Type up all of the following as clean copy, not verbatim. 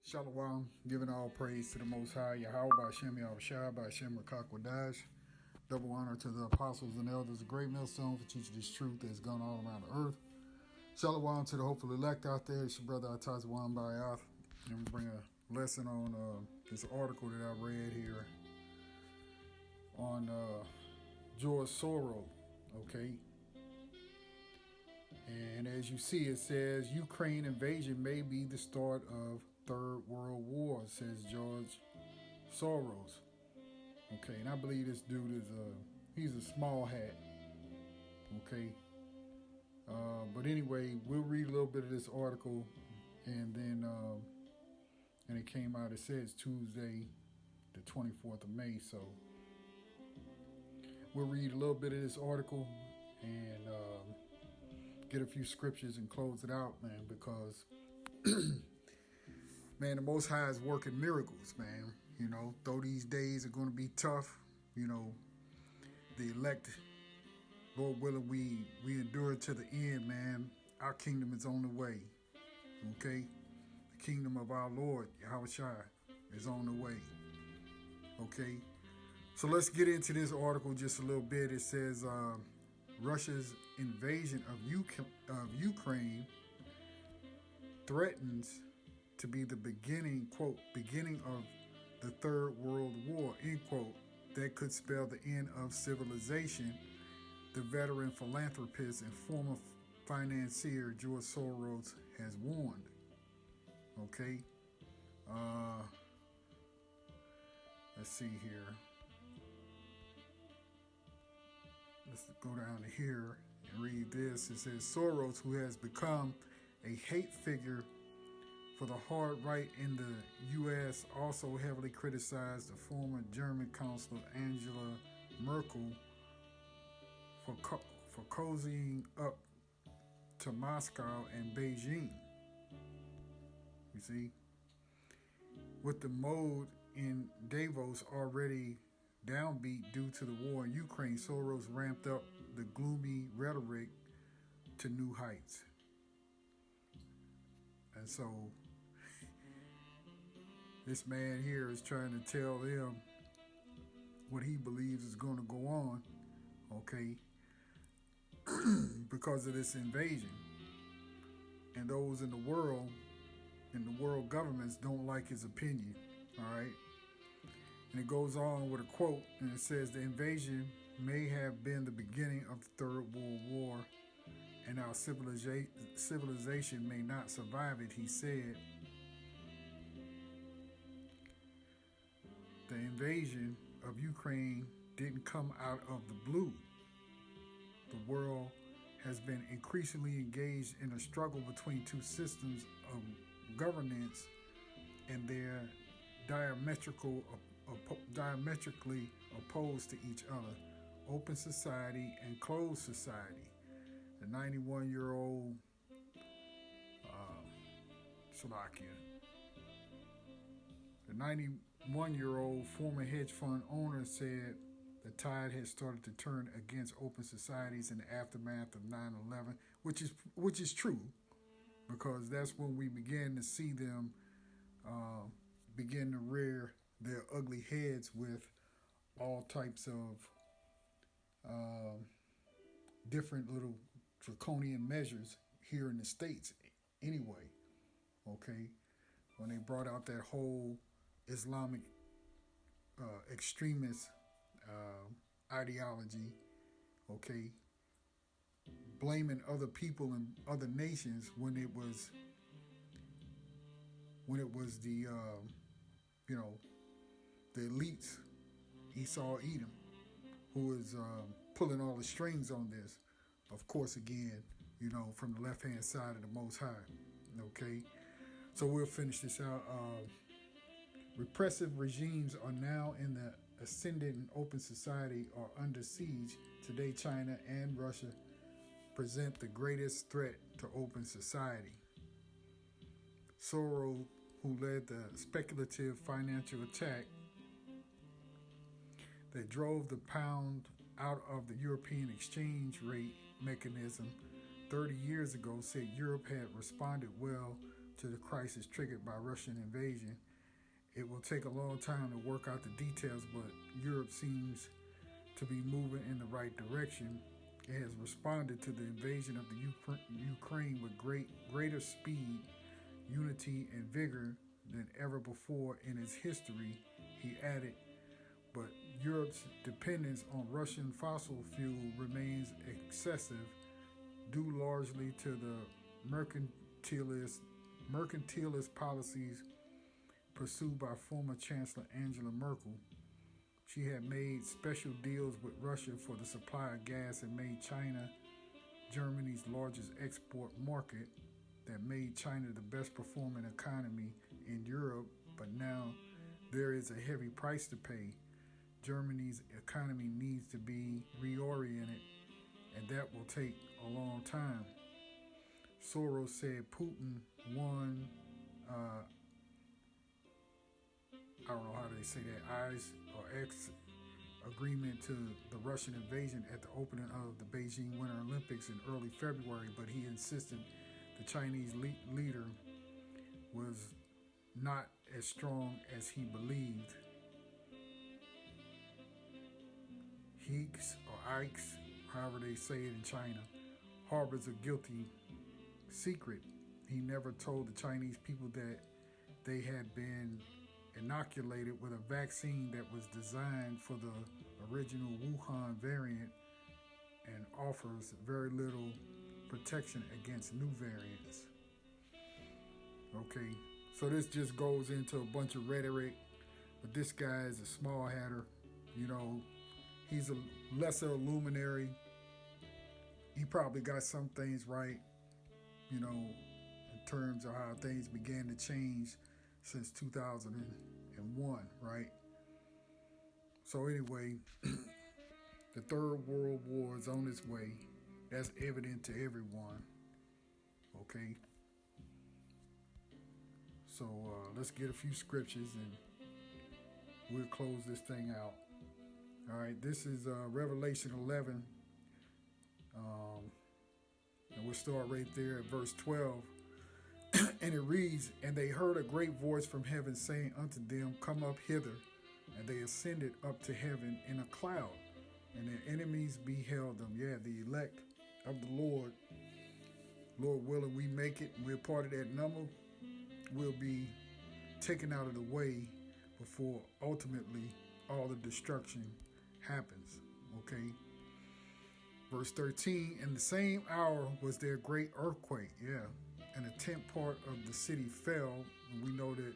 Shalom, giving all praise to the Most High, Yahweh, Ba'Shem, Yahushua, Ba'Shem, Rakakwadash. Double honor to the apostles and elders, a great millstone for teaching this truth that's gone all around the earth. Shalom to the hopeful elect out there. It's your brother Atazawan Bayath. I'm going to bring a lesson on this article that I read here on George Soros, okay? And as you see, it says, Ukraine invasion may be the start of Third World War, says George Soros. Okay, and I believe this dude is he's a small hat. Okay. But anyway, we'll read a little bit of this article, and then and it came out, it says Tuesday, the 24th of May. So we'll read a little bit of this article and get a few scriptures and close it out, man, because man, the Most High is working miracles, man. You know, though these days are going to be tough, you know, the elect, Lord willing, we endure to the end, man. Our kingdom is on the way, okay? The kingdom of our Lord, Yahushua, is on the way, okay? So let's get into this article just a little bit. It says, Russia's invasion of Ukraine threatens to be the beginning, quote, beginning of the Third World War, end quote, that could spell the end of civilization, the veteran philanthropist and former financier George Soros has warned. Okay. Let's see here. Let's go down to here and read this. It says, Soros, who has become a hate figure for the hard right in the U.S., also heavily criticized the former German Chancellor Angela Merkel for cozying up to Moscow and Beijing. You see, with the mode in Davos already downbeat due to the war in Ukraine, Soros ramped up the gloomy rhetoric to new heights. And so this man here is trying to tell them what he believes is going to go on, okay, because of this invasion. And those in the world governments don't like his opinion, all right? And it goes on with a quote, and it says, the invasion may have been the beginning of the Third World War, and our civilization may not survive it, he said. The invasion of Ukraine didn't come out of the blue. The world has been increasingly engaged in a struggle between two systems of governance, and they're diametrically opposed to each other: open society and closed society. The 91-year-old Slovakia. The 91-year-old former hedge fund owner said the tide had started to turn against open societies in the aftermath of 9/11, which is true, because that's when we began to see them begin to rear their ugly heads with all types of different little draconian measures here in the States anyway, okay? When they brought out that whole Islamic extremist ideology, okay, blaming other people and other nations when it was the the elites, Esau Edom, who is pulling all the strings on this, of course, again, from the left hand side of the Most High, okay? So we'll finish this out. Repressive regimes are now in the ascendant, and open society are under siege. Today, China and Russia present the greatest threat to open society. Soros, who led the speculative financial attack that drove the pound out of the European exchange rate mechanism 30 years ago, said Europe had responded well to the crisis triggered by Russian invasion. It will take a long time to work out the details, but Europe seems to be moving in the right direction. It has responded to the invasion of the Ukraine with greater speed, unity, and vigor than ever before in its history, he added. But Europe's dependence on Russian fossil fuel remains excessive, due largely to the mercantilist policies pursued by former Chancellor Angela Merkel. She had made special deals with Russia for the supply of gas and made China Germany's largest export market, that made China the best performing economy in Europe, but now there is a heavy price to pay. Germany's economy needs to be reoriented, and that will take a long time. Soros said Putin won, I don't know how they say that, eyes or X agreement to the Russian invasion at the opening of the Beijing Winter Olympics in early February, but he insisted the Chinese leader was not as strong as he believed. Heeks or Ikes, however they say it in China, harbors a guilty secret. He never told the Chinese people that they had been inoculated with a vaccine that was designed for the original Wuhan variant and offers very little protection against new variants. Okay, so this just goes into a bunch of rhetoric, but this guy is a small hatter. You know, he's a lesser luminary. He probably got some things right, you know, in terms of how things began to change since 2001, right? So anyway, the Third World War is on its way. That's evident to everyone. Okay? So let's get a few scriptures and we'll close this thing out. All right, this is Revelation 11. And we'll start right there at verse 12. And it reads, "And they heard a great voice from heaven saying unto them, Come up hither. And they ascended up to heaven in a cloud. And their enemies beheld them." Yeah, the elect of the Lord. Lord willing, we make it, and we're part of that number. We'll be taken out of the way before ultimately all the destruction happens. Okay? Verse 13, "In the same hour was there a great earthquake." Yeah. "And a tenth part of the city fell." And we know that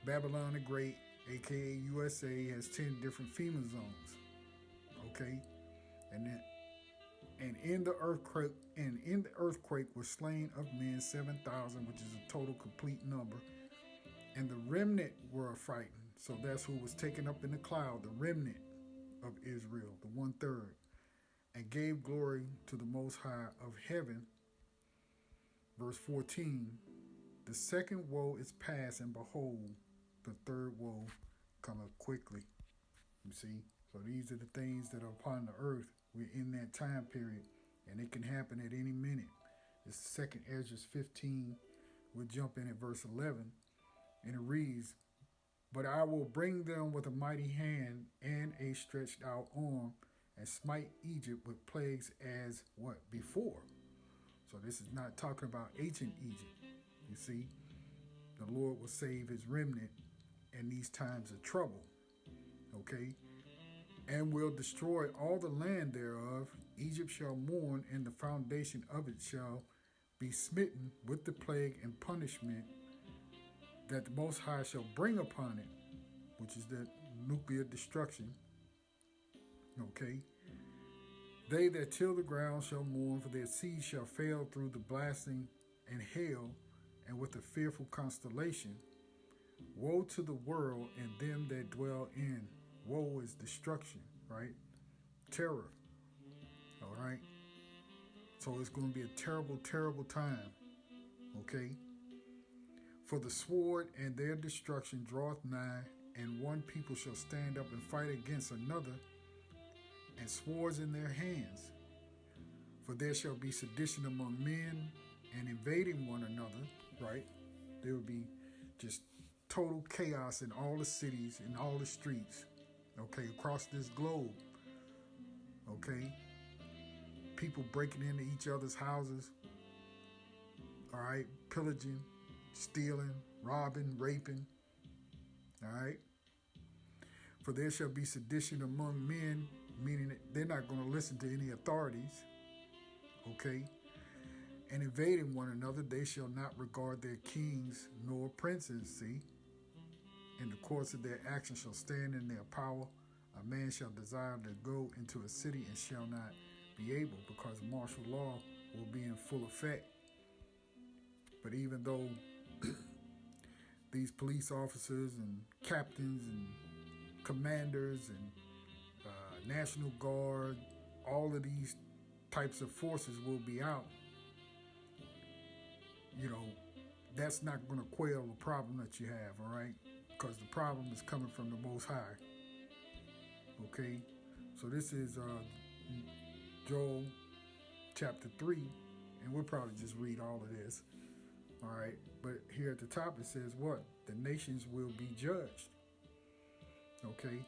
Babylon the Great, aka USA, has 10 different FEMA zones. Okay? And in the earthquake was slain of men 7,000, which is a total complete number. And the remnant were frightened. So that's who was taken up in the cloud, the remnant of Israel, the 1/3, and gave glory to the Most High of heaven. Verse 14, "The second woe is past, and behold, the third woe cometh quickly." You see? So these are the things that are upon the earth. We're in that time period, and it can happen at any minute. It's 2 Ezra 15. We'll jump in at verse 11, and it reads, "But I will bring them with a mighty hand and a stretched out arm, and smite Egypt with plagues as" what? "Before." So this is not talking about ancient Egypt. You see, the Lord will save his remnant in these times of trouble. Okay? "And will destroy all the land thereof. Egypt shall mourn, and the foundation of it shall be smitten with the plague and punishment that the Most High shall bring upon it," which is the nuclear destruction. Okay? "They that till the ground shall mourn, for their seed shall fail through the blasting and hail, and with a fearful constellation. Woe to the world and them that dwell in." Woe is destruction, right? Terror. All right? So it's going to be a terrible, terrible time. Okay? "For the sword and their destruction draweth nigh, and one people shall stand up and fight against another, and swords in their hands. For there shall be sedition among men, and invading one another," right? There would be just total chaos in all the cities, in all the streets, okay, across this globe, okay? People breaking into each other's houses, all right, pillaging, stealing, robbing, raping, all right? For there shall be sedition among men, meaning that they're not going to listen to any authorities, okay? And invading one another, they shall not regard their kings nor princes, see? In the course of their action shall stand in their power. A man shall desire to go into a city and shall not be able, because martial law will be in full effect. But even though these police officers and captains and commanders and National Guard, all of these types of forces will be out, you know, that's not going to quell the problem that you have, all right? Because the problem is coming from the Most High. Okay? So this is Joel chapter 3, and we'll probably just read all of this. All right? But here at the top it says what? The nations will be judged. Okay?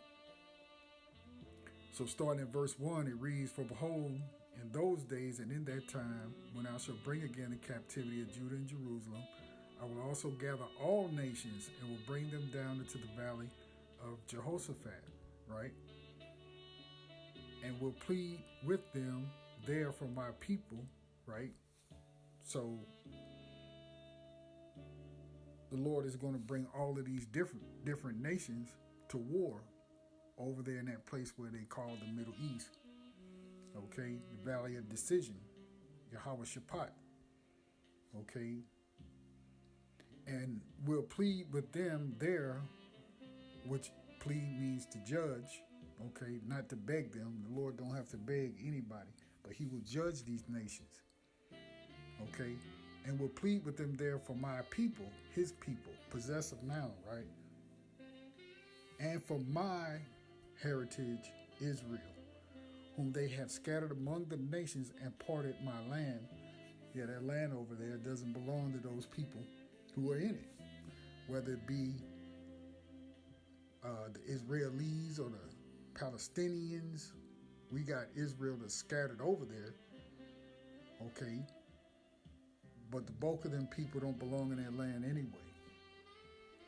So starting at verse 1, it reads, For behold, in those days and in that time, when I shall bring again the captivity of Judah and Jerusalem, I will also gather all nations and will bring them down into the valley of Jehoshaphat, right? And will plead with them there for my people, right? So the Lord is going to bring all of these different nations to war over there in that place where they call the Middle East. Okay, the Valley of Decision, Yahweh Shaphat. Okay, and we'll plead with them there, which plead means to judge. Okay, not to beg them. The Lord don't have to beg anybody, but He will judge these nations. Okay, and will plead with them there for my people, His people, possessive noun, right? And for my heritage, Israel, whom they have scattered among the nations and parted my land. Yeah, that land over there doesn't belong to those people who are in it. Whether it be the Israelis or the Palestinians, we got Israel that's scattered over there. Okay. But the bulk of them people don't belong in that land anyway.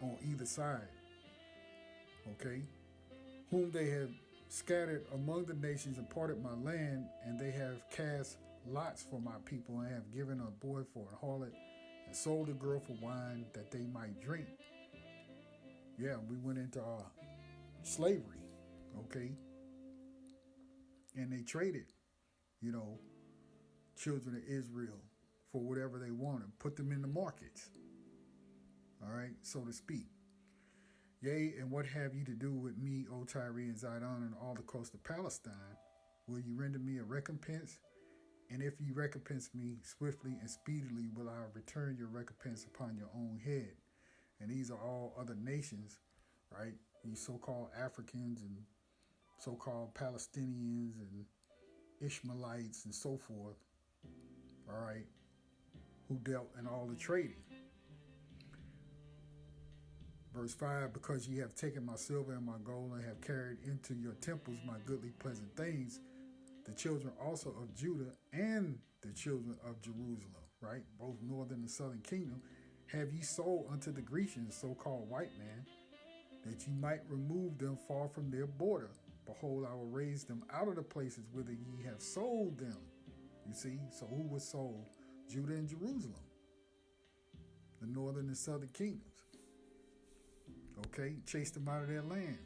On either side. Okay. Whom they have scattered among the nations and parted my land, and they have cast lots for my people, and have given a boy for a harlot, and sold a girl for wine that they might drink. Yeah, we went into slavery, okay? And they traded, you know, children of Israel for whatever they wanted, put them in the markets, all right, so to speak. Yea, and what have you to do with me, O Tyre and Zidon, and all the coast of Palestine? Will you render me a recompense? And if you recompense me swiftly and speedily, will I return your recompense upon your own head? And these are all other nations, right? These so-called Africans and so-called Palestinians and Ishmaelites and so forth, all right, who dealt in all the trading. Verse 5, because ye have taken my silver and my gold and have carried into your temples my goodly pleasant things, the children also of Judah and the children of Jerusalem, right, both northern and southern kingdom, have ye sold unto the Grecians, so-called white man, that ye might remove them far from their border. Behold, I will raise them out of the places whither ye have sold them. You see, so who was sold? Judah and Jerusalem, the northern and southern kingdoms. Okay, chase them out of their land.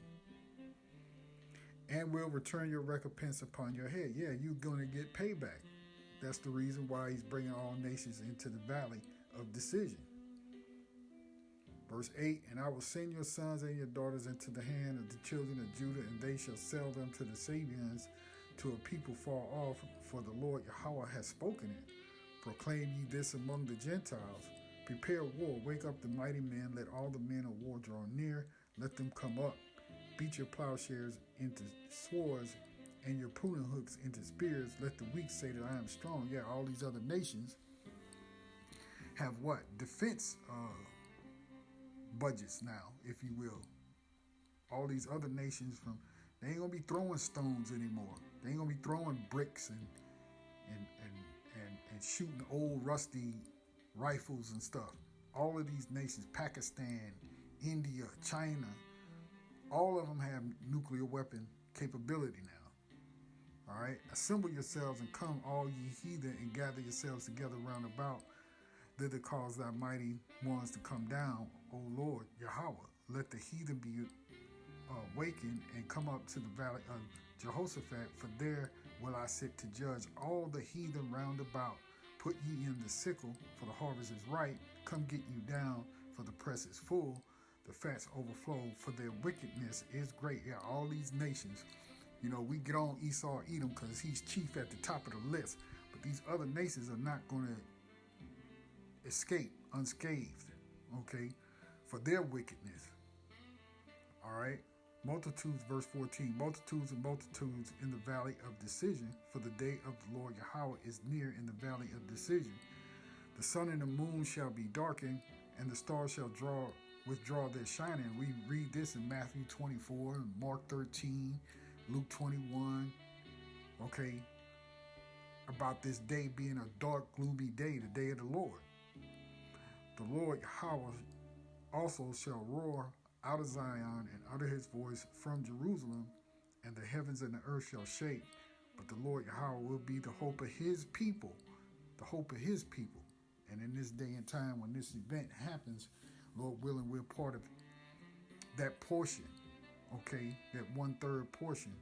And will return your recompense upon your head. Yeah, you're going to get payback. That's the reason why he's bringing all nations into the valley of decision. Verse 8, and I will send your sons and your daughters into the hand of the children of Judah, and they shall sell them to the Sabians, to a people far off, for the Lord Yahweh has spoken it. Proclaim ye this among the Gentiles. Prepare war, wake up the mighty men, let all the men of war draw near, let them come up. Beat your plowshares into swords and your pruning hooks into spears. Let the weak say that I am strong. Yeah, all these other nations have what? Defense budgets now, if you will. All these other nations they ain't gonna be throwing stones anymore. They ain't gonna be throwing bricks and shooting old rusty rifles and stuff. All of these nations, Pakistan, India, China, all of them have nuclear weapon capability now. All right, assemble yourselves and come, all ye heathen, and gather yourselves together round about. Thither cause thy mighty ones to come down, O Lord Yahweh. Let the heathen be awakened and come up to the valley of Jehoshaphat, for there will I sit to judge all the heathen round about. Put ye in the sickle, for the harvest is ripe. Come get you down, for the press is full. The fats overflow, for their wickedness is great. Yeah, all these nations, we get on Esau, Edom, because he's chief at the top of the list. But these other nations are not going to escape unscathed, okay, for their wickedness. All right. Multitudes, verse 14, multitudes and multitudes in the valley of decision, for the day of the Lord Yahweh is near in the valley of decision. The sun and the moon shall be darkened, and the stars shall withdraw their shining. We read this in Matthew 24, Mark 13, Luke 21, okay, about this day being a dark, gloomy day, the day of the Lord. The Lord Yahweh also shall roar out of Zion and utter his voice from Jerusalem, and the heavens and the earth shall shake. But the Lord Yahweh will be the hope of his people, the hope of his people. And in this day and time when this event happens, Lord willing, we're part of that portion, okay, that 1/3 portion,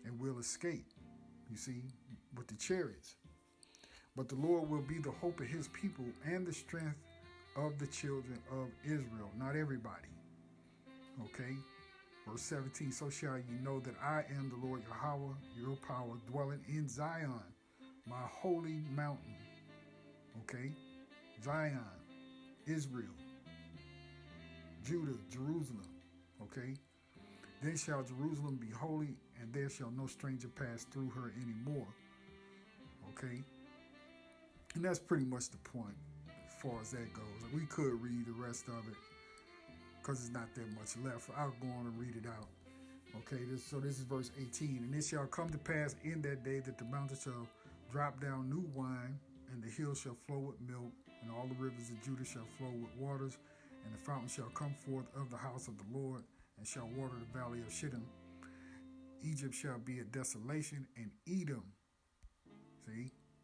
and we'll escape, you see, with the chariots. But the Lord will be the hope of his people and the strength of the children of Israel, not everybody. Okay? Verse 17, so shall you know that I am the Lord Yahweh, your power, dwelling in Zion, my holy mountain. Okay? Zion, Israel, Judah, Jerusalem. Okay? Then shall Jerusalem be holy, and there shall no stranger pass through her anymore. Okay? And that's pretty much the point. As far as that goes, we could read the rest of it because it's not that much left. I'll go on and read it out. Okay, so this is verse 18. And it shall come to pass in that day that the mountains shall drop down new wine, and the hills shall flow with milk, and all the rivers of Judah shall flow with waters, and the fountain shall come forth of the house of the Lord, and shall water the valley of Shittim. Egypt shall be a desolation, and Edom,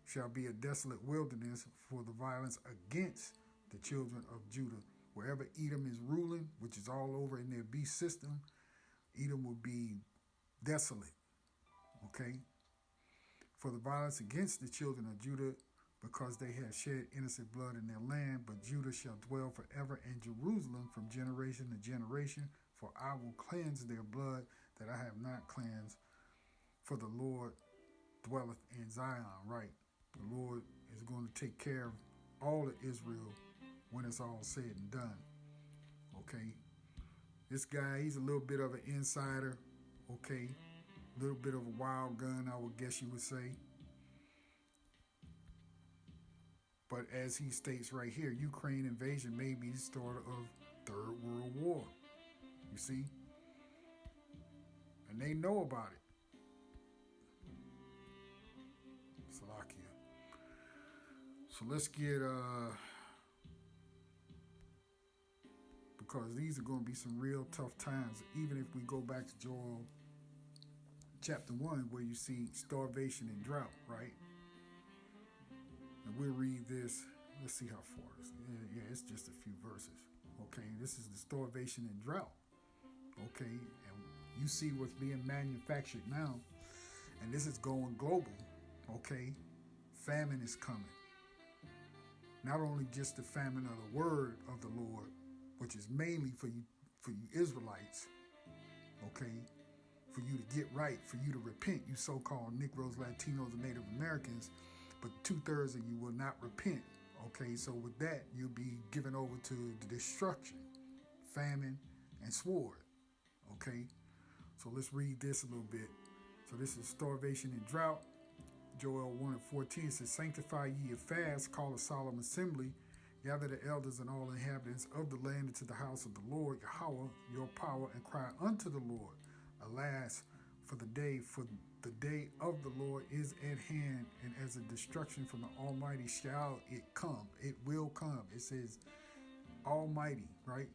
shall be a desolate wilderness for the violence against the children of Judah. Wherever Edom is ruling, which is all over in their beast system, Edom will be desolate. Okay? For the violence against the children of Judah, because they have shed innocent blood in their land, but Judah shall dwell forever in Jerusalem from generation to generation, for I will cleanse their blood that I have not cleansed, for the Lord dwelleth in Zion. Right? The Lord is going to take care of all of Israel when it's all said and done. Okay? This guy, he's a little bit of an insider. Okay? A little bit of a wild gun, I would guess you would say. But as he states right here, Ukraine invasion may be the start of Third World War. You see? And they know about it. Slovakia. So let's get, because these are going to be some real tough times. Even if we go back to Joel chapter 1, where you see starvation and drought, right? And we'll read this. Let's see how far it is. Yeah, it's just a few verses. Okay, this is the starvation and drought. Okay, and you see what's being manufactured now. And this is going global. Okay, famine is coming. Not only just the famine of the word of the Lord, which is mainly for you Israelites. Okay, for you to get right, for you to repent, you so-called Negroes, Latinos, and Native Americans. But 2/3 of you will not repent. Okay, so with that, you'll be given over to the destruction, famine, and sword. Okay, so let's read this a little bit. So this is starvation and drought. Joel 1:14 says, sanctify ye a fast, call a solemn assembly, gather the elders and all inhabitants of the land into the house of the Lord, Yahweh, your power, and cry unto the Lord. Alas, for the day of the Lord is at hand, and as a destruction from the Almighty shall it come. It will come. It says Almighty, right?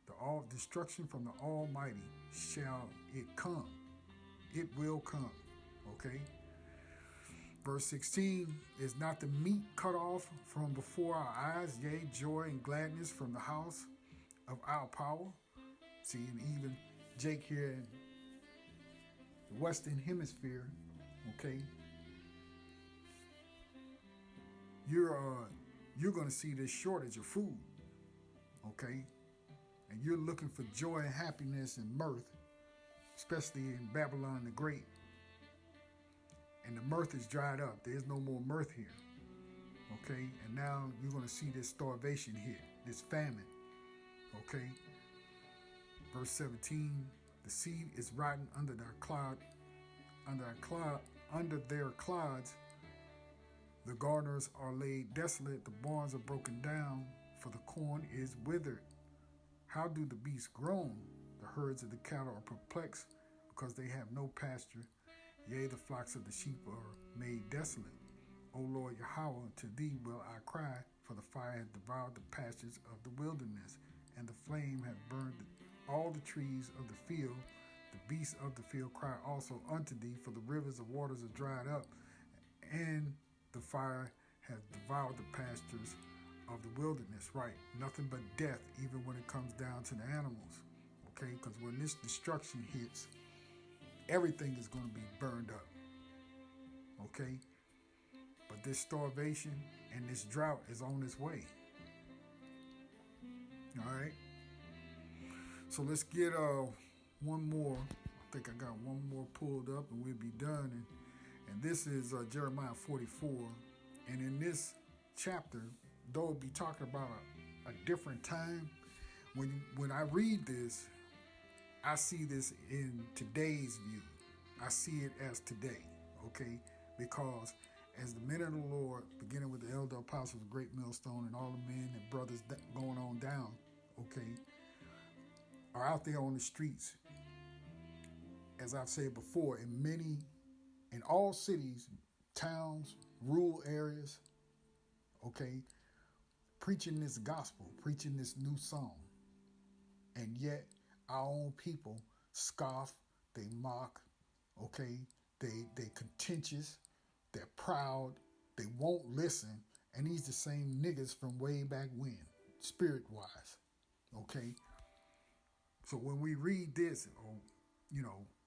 The all destruction from the Almighty shall it come. It will come. Okay? Verse 16 is not the meat cut off from before our eyes, yea, joy and gladness from the house of our power. See, and even Jake here in the Western Hemisphere, okay, you're going to see this shortage of food, okay, and you're looking for joy and happiness and mirth, especially in Babylon the Great. And the mirth is dried up. There's no more mirth here. Okay? And now you're going to see this starvation hit, this famine. Okay? Verse 17, the seed is rotten under their clods. The garners are laid desolate. The barns are broken down, for the corn is withered. How do the beasts groan? The herds of the cattle are perplexed, because they have no pasture. Yea, the flocks of the sheep are made desolate. O Lord Yahweh, to thee will I cry, for the fire hath devoured the pastures of the wilderness, and the flame hath burned all the trees of the field. The beasts of the field cry also unto thee, for the rivers of waters are dried up, and the fire hath devoured the pastures of the wilderness. Right, nothing but death, even when it comes down to the animals. Okay, because when this destruction hits, everything is going to be burned up. Okay? But this starvation and this drought is on its way. Alright? So let's get one more. I think I got one more pulled up and we'll be done. And this is Jeremiah 44. And in this chapter, though it'll be talking about a different time, when I read this, I see this in today's view. I see it as today, okay? Because as the men of the Lord, beginning with the elder apostles, great millstone, and all the men and brothers going on down, okay, are out there on the streets, as I've said before, in all cities, towns, rural areas, okay, preaching this gospel, preaching this new song, and yet our own people scoff, they mock, okay, they contentious, they're proud, they won't listen, and these the same niggas from way back when, spirit-wise, okay? So when we read this,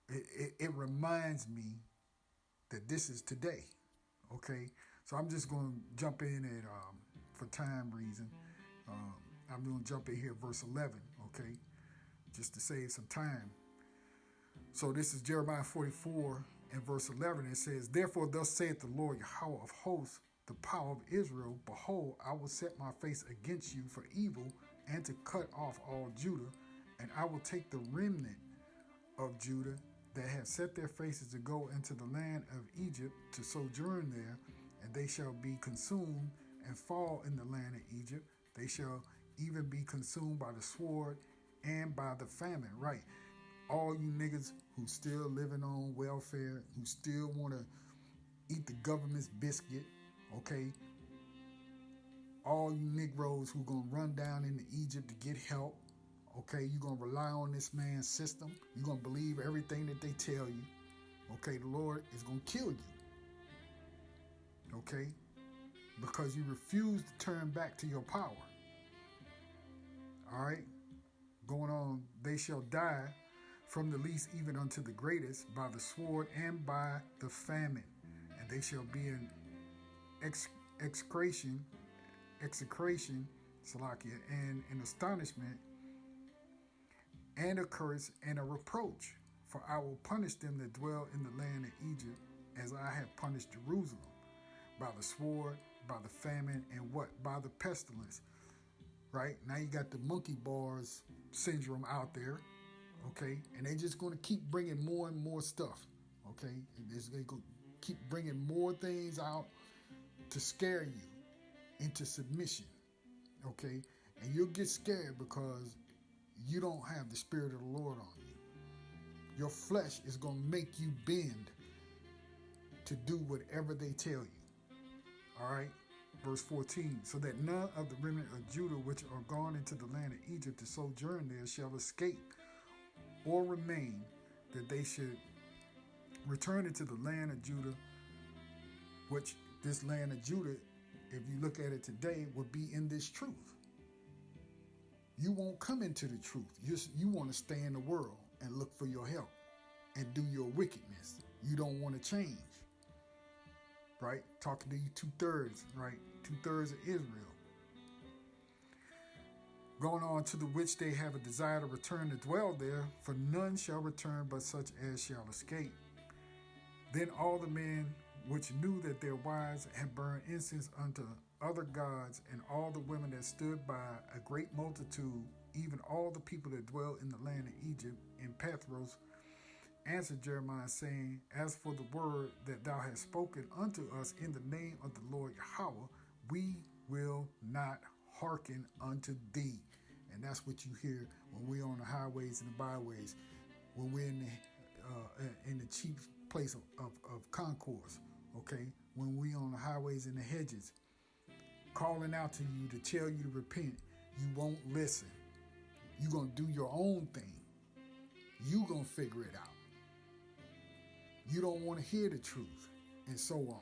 it reminds me that this is today, okay? So I'm just going to jump in at, for time reason, I'm going to jump in here, verse 11, okay? Just to save some time. So this is Jeremiah 44 and verse 11. It says, therefore thus saith the Lord Yahweh of hosts, the power of Israel, behold, I will set my face against you for evil and to cut off all Judah, and I will take the remnant of Judah that have set their faces to go into the land of Egypt to sojourn there, and they shall be consumed and fall in the land of Egypt. They shall even be consumed by the sword and by the famine. Right. All you niggas who still living on welfare, who still want to eat the government's biscuit, okay? All you Negroes who going to run down into Egypt to get help, okay? You're going to rely on this man's system. You're going to believe everything that they tell you, okay? The Lord is going to kill you, okay? Because you refuse to turn back to your power. All right? Going on, they shall die from the least even unto the greatest by the sword and by the famine. And they shall be in execration, Salakia, and in astonishment, and a curse and a reproach. For I will punish them that dwell in the land of Egypt, as I have punished Jerusalem, by the sword, by the famine, and what? By the pestilence. Right? Now you got the monkey bars syndrome out there, okay? And they're just going to keep bringing more and more stuff, okay? keep bringing more things out to scare you into submission, okay? And you'll get scared because you don't have the Spirit of the Lord on you. Your flesh is going to make you bend to do whatever they tell you. All right? Verse 14, so that none of the remnant of Judah which are gone into the land of Egypt to sojourn there shall escape or remain, that they should return into the land of Judah, which this land of Judah, if you look at it today, would be in this truth. You won't come into the truth. You want to stay in the world and look for your help and do your wickedness. You don't want to change. Right? Talking to you 2/3, right? 2/3 of Israel. Going on to the which they have a desire to return to dwell there, for none shall return but such as shall escape. Then all the men which knew that their wives had burned incense unto other gods, and all the women that stood by, a great multitude, even all the people that dwell in the land of Egypt, in Pathros, answered Jeremiah, saying, as for the word that thou hast spoken unto us in the name of the Lord Yahweh, we will not hearken unto thee. And that's what you hear when we're on the highways and the byways, when we're in the chief place of concourse, okay? When we're on the highways and the hedges, calling out to you to tell you to repent, you won't listen. You're going to do your own thing. You're going to figure it out. You don't want to hear the truth, and so on.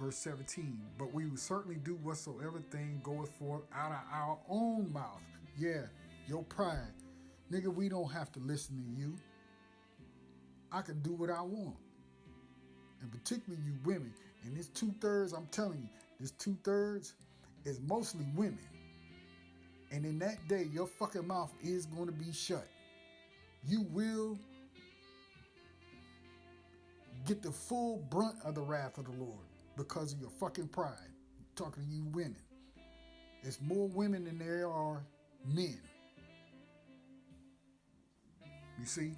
Verse 17, but we will certainly do whatsoever thing goeth forth out of our own mouth. Yeah, your pride. Nigga, we don't have to listen to you. I can do what I want. And particularly you women. And this 2/3, I'm telling you, this 2/3 is mostly women. And in that day, your fucking mouth is going to be shut. You will get the full brunt of the wrath of the Lord because of your fucking pride. I'm talking to you women. There's more women than there are men. You see?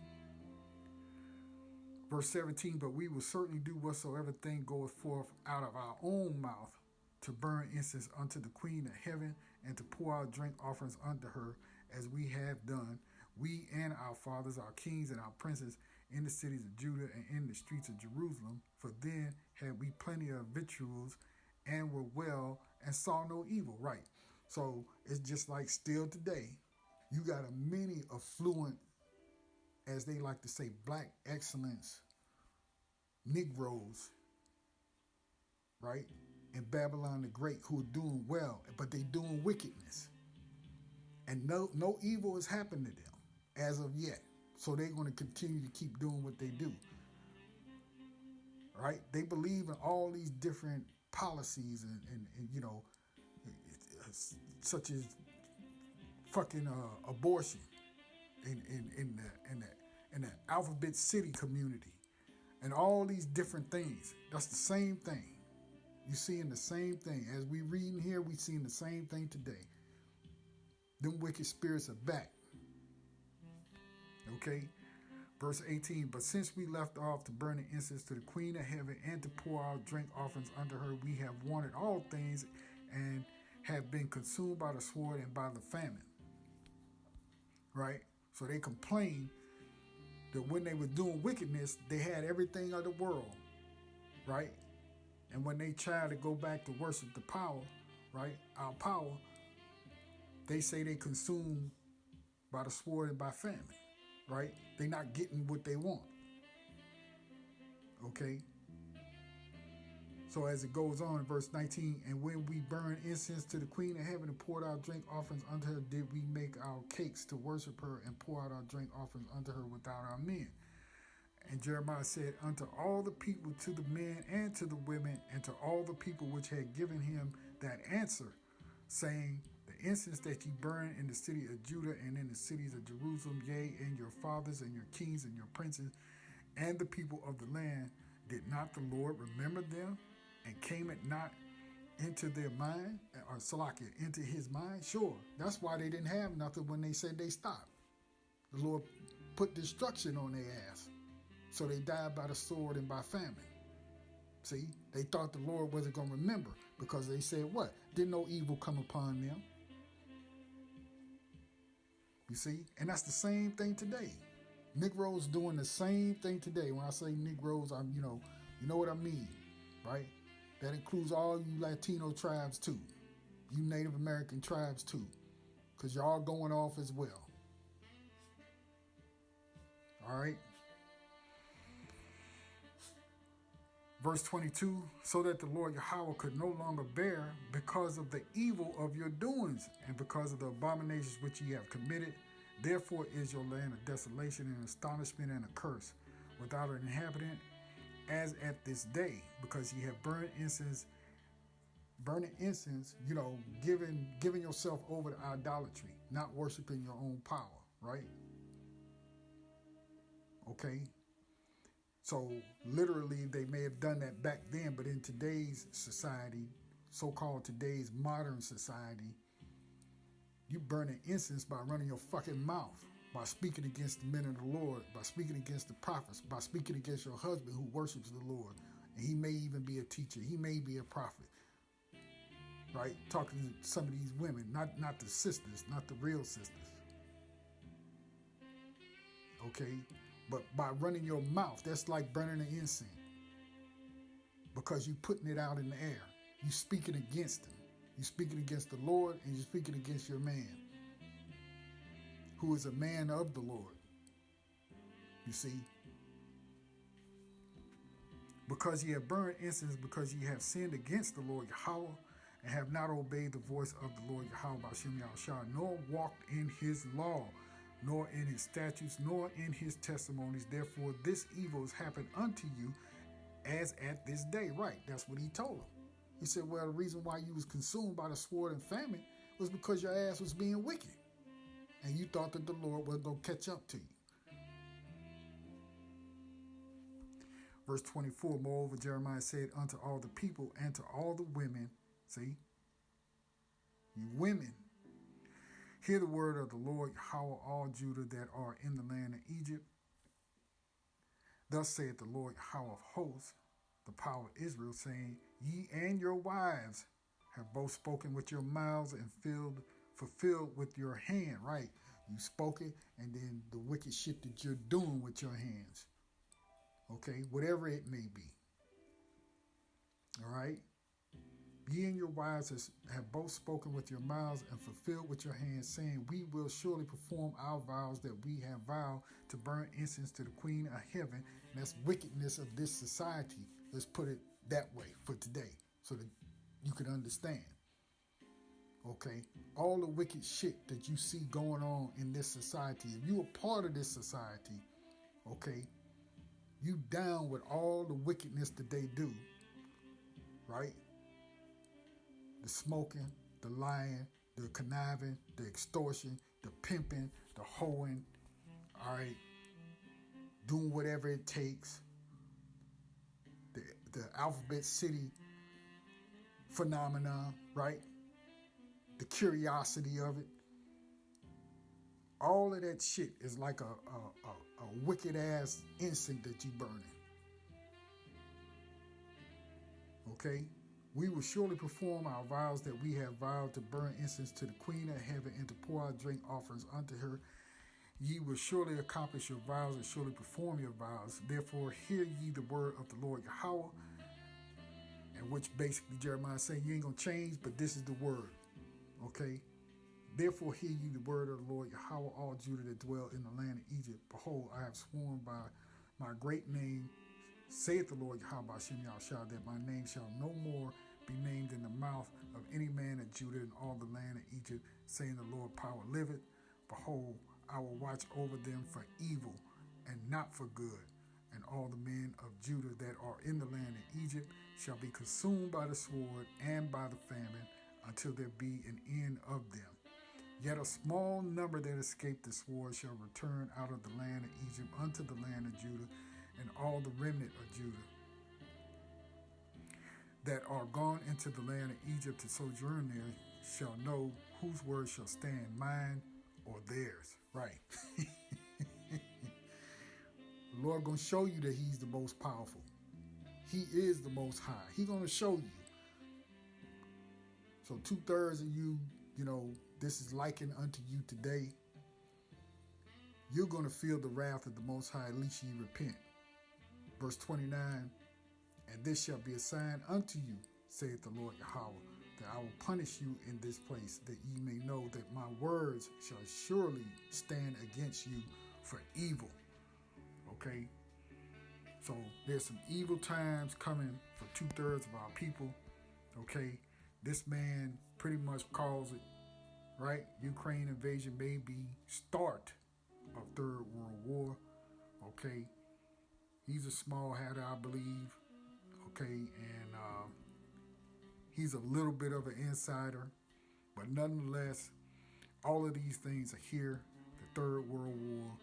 Verse 17, but we will certainly do whatsoever thing goeth forth out of our own mouth, to burn incense unto the Queen of Heaven, and to pour out drink offerings unto her, as we have done, we and our fathers, our kings and our princes, in the cities of Judah and in the streets of Jerusalem. For then had we plenty of victuals, and were well, and saw no evil. Right. So it's just like still today, you got a many affluent, as they like to say, black excellence Negroes, right, in Babylon the Great, who are doing well, but they doing wickedness. And no evil has happened to them as of yet. So they're going to continue to keep doing what they do. Right? They believe in all these different policies and you know, such as fucking abortion in the Alphabet City community and all these different things. That's the same thing. You're seeing the same thing. As we reading here, we seeing the same thing today. Them wicked spirits are back. Okay? Verse 18, but since we left off to burn the incense to the Queen of Heaven and to pour out drink offerings unto her, we have wanted all things and have been consumed by the sword and by the famine. Right? So they complained that when they were doing wickedness, they had everything of the world. Right? And when they tried to go back to worship the power, right, our power, they say they consumed by the sword and by famine. Right? They're not getting what they want. Okay? So as it goes on in verse 19, and when we burned incense to the Queen of Heaven and poured out drink offerings unto her, did we make our cakes to worship her and pour out our drink offerings unto her without our men? And Jeremiah said unto all the people, to the men and to the women, and to all the people which had given him that answer, saying, the incense that ye burn in the city of Judah and in the cities of Jerusalem, yea, and your fathers and your kings and your princes and the people of the land, did not the Lord remember them, and came it not into their mind, or Salakia, into his mind? Sure, that's why they didn't have nothing when they said they stopped. The Lord put destruction on their ass. So they died by the sword and by famine. See, they thought the Lord wasn't going to remember because they said what? Didn't no evil come upon them. You see? And that's the same thing today. Negroes doing the same thing today. When I say Negroes, you know what I mean, right? That includes all you Latino tribes too. You Native American tribes too. Because you're all going off as well. All right? Verse 22, so that the Lord Yahweh could no longer bear because of the evil of your doings and because of the abominations which ye have committed. Therefore is your land a desolation and astonishment and a curse, without an inhabitant, as at this day, because ye have burning incense, giving yourself over to idolatry, not worshiping your own power, right? Okay? So literally they may have done that back then, but in today's society, so-called today's modern society, you burning incense by running your fucking mouth, by speaking against the men of the Lord, by speaking against the prophets, by speaking against your husband who worships the Lord. And he may even be a teacher. He may be a prophet. Right? Talking to some of these women, not the sisters, not the real sisters. Okay? But by running your mouth, that's like burning the incense. Because you're putting it out in the air. You're speaking against him. You're speaking against the Lord and you're speaking against your man, who is a man of the Lord. You see? Because ye have burned incense, because ye have sinned against the Lord Yahweh, and have not obeyed the voice of the Lord Yahweh B'Shem Yahushua, nor walked in his law, nor in his statutes, nor in his testimonies. Therefore this evil has happened unto you as at this day. Right, that's what he told him. He said, well, the reason why you was consumed by the sword and famine was because your ass was being wicked. And you thought that the Lord was going to catch up to you. Verse 24, moreover, Jeremiah said unto all the people and to all the women, see, you women, hear the word of the Lord Yahweh, all Judah that are in the land of Egypt. Thus saith the Lord Yahweh of hosts, the power of Israel, saying, ye and your wives have both spoken with your mouths and fulfilled with your hand. Right? You spoke it, and then the wicked shit that you're doing with your hands. Okay? Whatever it may be. All right? Ye and your wives have both spoken with your mouths and fulfilled with your hands, saying, we will surely perform our vows that we have vowed to burn incense to the Queen of Heaven. And that's wickedness of this society. Let's put it that way for today so that you can understand. Okay? All the wicked shit that you see going on in this society, if you're a part of this society, okay, you down with all the wickedness that they do, right? The smoking, the lying, the conniving, the extortion, the pimping, the hoeing, all right, doing whatever it takes, the Alphabet City phenomenon, right? The curiosity of it. All of that shit is like a wicked ass incense that you burning. Okay? We will surely perform our vows that we have vowed to burn incense to the Queen of Heaven and to pour out drink offerings unto her. Ye will surely accomplish your vows and surely perform your vows. Therefore hear ye the word of the Lord Yahweh. And which basically Jeremiah is saying, you ain't going to change, but this is the word. Okay? Therefore hear ye the word of the Lord Yahweh, all Judah that dwell in the land of Egypt. Behold, I have sworn by my great name, saith the Lord Yahweh B'Shem Yahushua, that my name shall no more be named in the mouth of any man of Judah in all the land of Egypt, saying the Lord power liveth. Behold, I will watch over them for evil and not for good. And all the men of Judah that are in the land of Egypt shall be consumed by the sword and by the famine until there be an end of them. Yet a small number that escape the sword shall return out of the land of Egypt unto the land of Judah, and all the remnant of Judah that are gone into the land of Egypt to sojourn there shall know whose word shall stand, mine or theirs. Right. The Lord going to show you that he's the most powerful. He is the most high. He's going to show you. So 2/3 of you, this is likened unto you today. You're going to feel the wrath of the Most High, at least ye repent. Verse 29, and this shall be a sign unto you, saith the Lord Yahweh, that I will punish you in this place, that ye may know that my words shall surely stand against you for evil. Okay? So there's some evil times coming for 2/3 of our people. Okay? This man pretty much calls it, right? Ukraine invasion may be start of Third World War. Okay? He's a small hatter, I believe. Okay? And he's a little bit of an insider. But nonetheless, all of these things are here. The Third World War.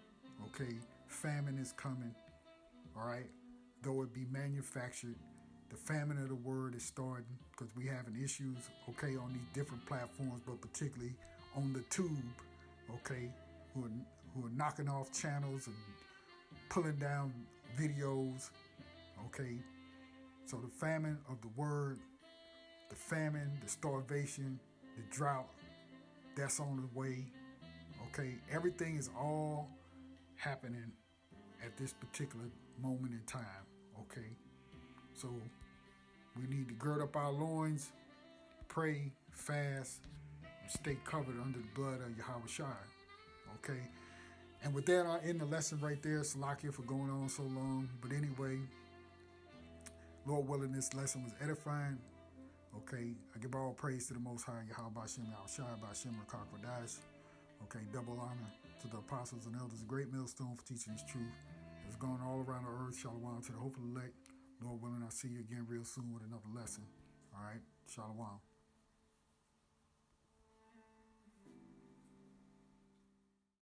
Okay? Famine is coming. All right? Though it be manufactured, the famine of the word is starting because we having issues, okay, on these different platforms, but particularly on the tube, okay, who are knocking off channels and pulling down videos, okay. So the famine of the word, the famine, the starvation, the drought, that's on the way, okay. Everything is all happening at this particular moment in time, okay. So we need to gird up our loins, pray, fast, and stay covered under the blood of Yahweh Shai. Okay? And with that, I end the lesson right there. Salakia for going on so long. But anyway, Lord willing, this lesson was edifying. Okay? I give all praise to the Most High, Yahweh Bashem, Yahweh Shai, Bashem, Rakakwadash. Okay? Double honor to the apostles and elders, a great millstone for teaching this truth. It's going all around the earth. Shalom to the hopeful elect. Lord willing, I'll see you again real soon with another lesson. All right? Shalom.